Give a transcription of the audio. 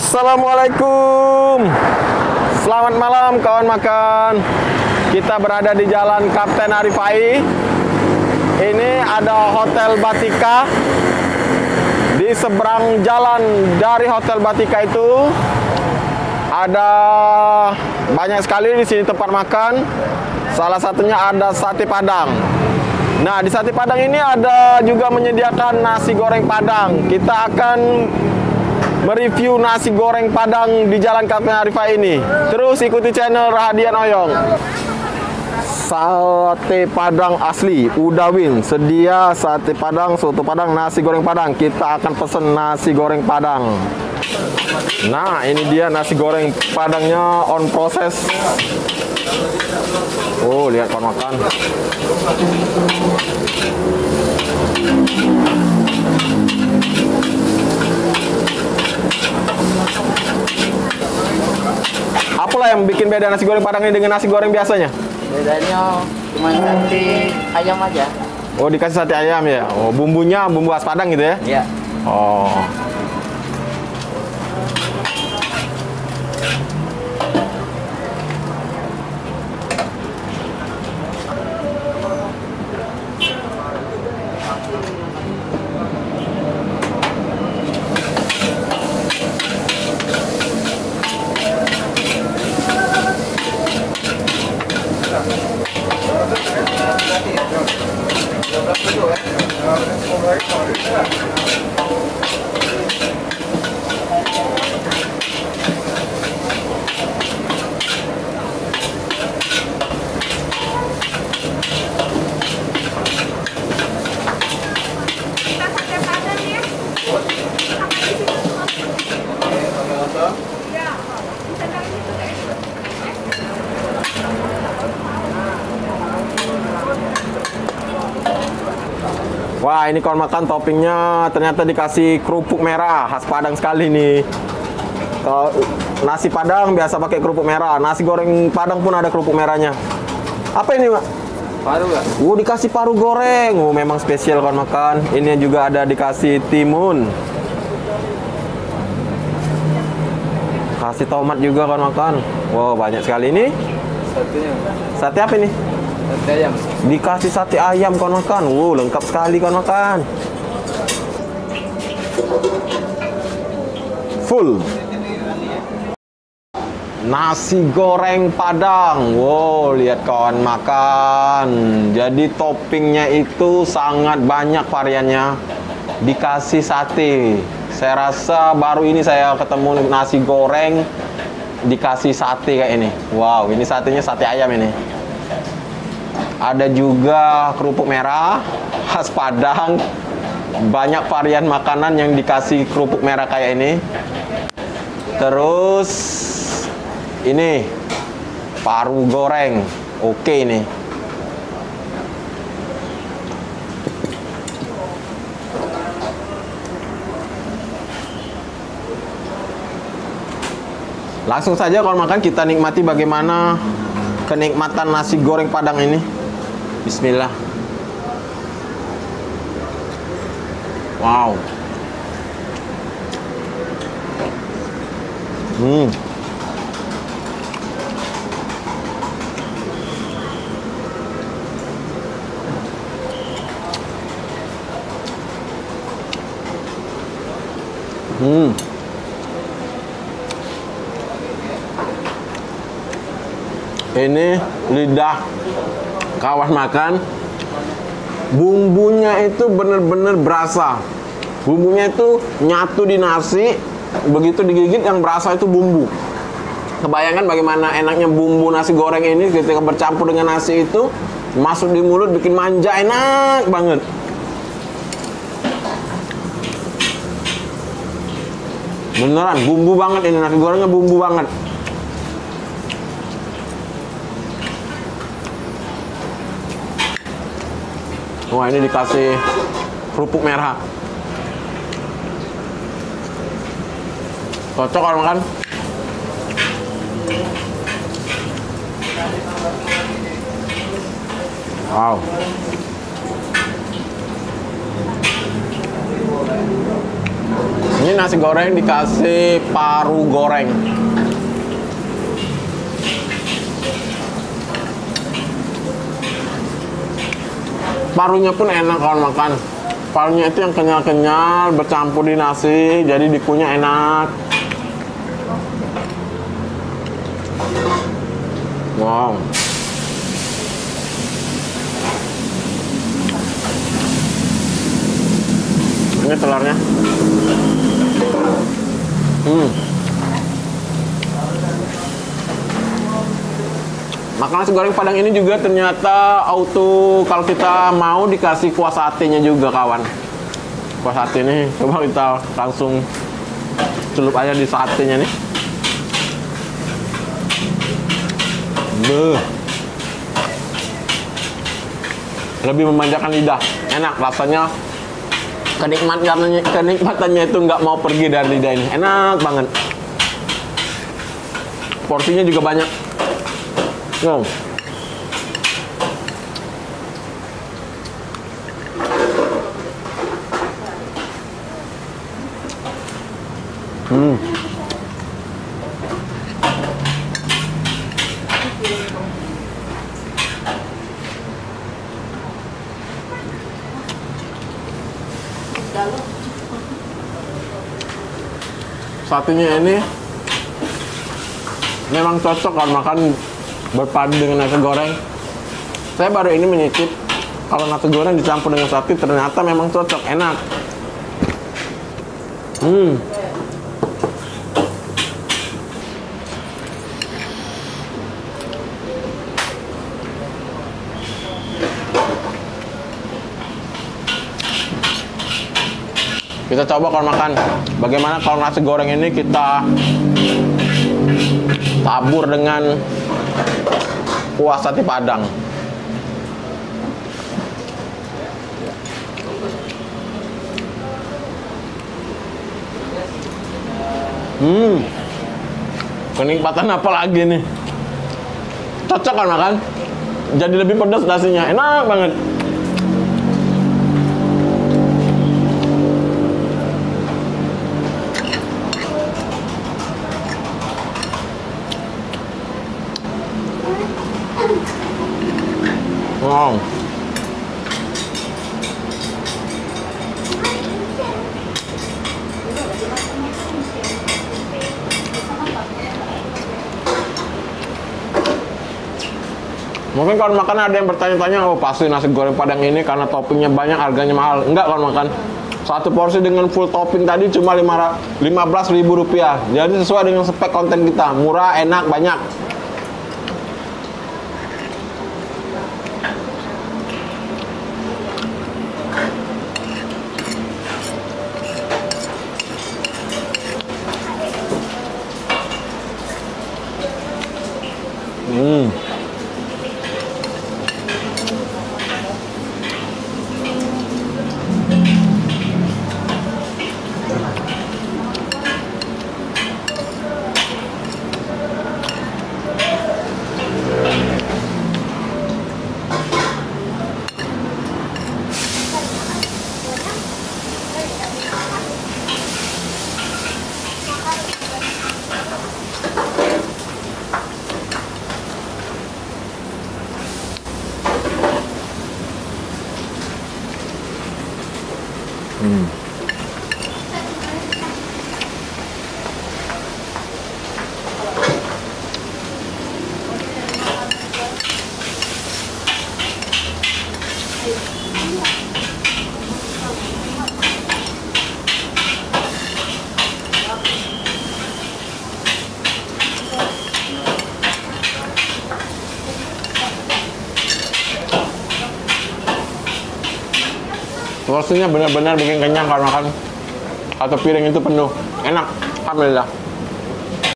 Assalamualaikum. Selamat malam kawan makan. Kita berada di Jalan Kapten Arifai. Ini ada Hotel Batika. Di seberang jalan dari Hotel Batika itu ada banyak sekali di sini tempat makan. Salah satunya ada sate Padang. Nah, di sate Padang ini ada juga menyediakan nasi goreng Padang. Kita akan mereview nasi goreng Padang di Jalan Kapten Arifai ini. Terus ikuti channel Rahadian Oyong. Sate Padang asli, Udawin. Sedia sate Padang, soto Padang, nasi goreng Padang. Kita akan pesen nasi goreng Padang. Nah, ini dia nasi goreng Padangnya on proses. Oh, lihat kawan makan. Apalah yang bikin beda nasi goreng Padang ini dengan nasi goreng biasanya? Bedanya cuma kasih ayam aja. Oh, dikasih sate ayam ya? Oh, bumbunya bumbu khas Padang gitu ya? Iya. Oh. Wah, ini kawan makan toppingnya ternyata dikasih kerupuk merah khas Padang sekali nih. Kalau nasi Padang biasa pakai kerupuk merah, nasi goreng Padang pun ada kerupuk merahnya. Apa ini, Pak? Paru nggak? Dikasih paru goreng. Memang spesial kawan makan. Ini juga ada dikasih timun. Kasih tomat juga kawan makan. Wow, banyak sekali ini. Satunya. Sate apa ini? Sate ayam. Dikasih sate ayam kawan makan. Lengkap sekali kawan makan. Full. Nasi goreng Padang. Wow, lihat kawan makan. Jadi toppingnya itu sangat banyak variannya. Dikasih sate. Saya rasa baru ini saya ketemu nasi goreng dikasih sate kayak ini. Wow, ini satenya sate ayam ini. Ada juga kerupuk merah khas Padang. Banyak varian makanan yang dikasih kerupuk merah kayak ini. Terus ini paru goreng. Oke nih. Langsung saja kalau makan kita nikmati bagaimana kenikmatan nasi goreng Padang ini. Bismillah. Wow. Ini lidah kawan makan, bumbunya itu bener-bener berasa. Bumbunya itu nyatu di nasi, begitu digigit yang berasa itu bumbu. Kebayangkan bagaimana enaknya bumbu nasi goreng ini ketika bercampur dengan nasi itu, masuk di mulut bikin manja, enak banget. Beneran bumbu banget ini, nasi gorengnya bumbu banget. Wah, ini dikasih kerupuk merah. Cocok kalau makan. Wow. Ini nasi goreng dikasih paru goreng. Parunya pun enak kalau makan. Parunya itu yang kenyal-kenyal bercampur di nasi, jadi dikunyah enak. Wow. Ini telurnya. Makan nasi goreng Padang ini juga ternyata auto, kalau kita mau dikasih kuah satenya juga kawan. Kuah sate ini coba kita langsung celup aja di satenya nih. Beuh. Lebih memanjakan lidah, enak rasanya. Kenikmatannya itu nggak mau pergi dari lidah ini, enak banget. Porsinya juga banyak. Wow. Satenya ini memang cocok kalau makan berpadu dengan nasi goreng. Saya baru ini menyicip kalau nasi goreng dicampur dengan sate, ternyata memang cocok, enak. Kita coba kalau makan. Bagaimana kalau nasi goreng ini kita tabur dengan kuah sate Padang. Kenikmatan apa lagi nih? Cocok kan makan? Jadi lebih pedas nasinya, enak banget. Wow. Mungkin kalau makan ada yang bertanya-tanya, oh pasti nasi goreng Padang ini karena toppingnya banyak, harganya mahal. Enggak kalau makan. Satu porsi dengan full topping tadi cuma Rp15.000. Jadi sesuai dengan spek konten kita, murah, enak, banyak. Porsinya benar-benar bikin kenyang kalau makan. Satu piring itu penuh. Enak. Alhamdulillah.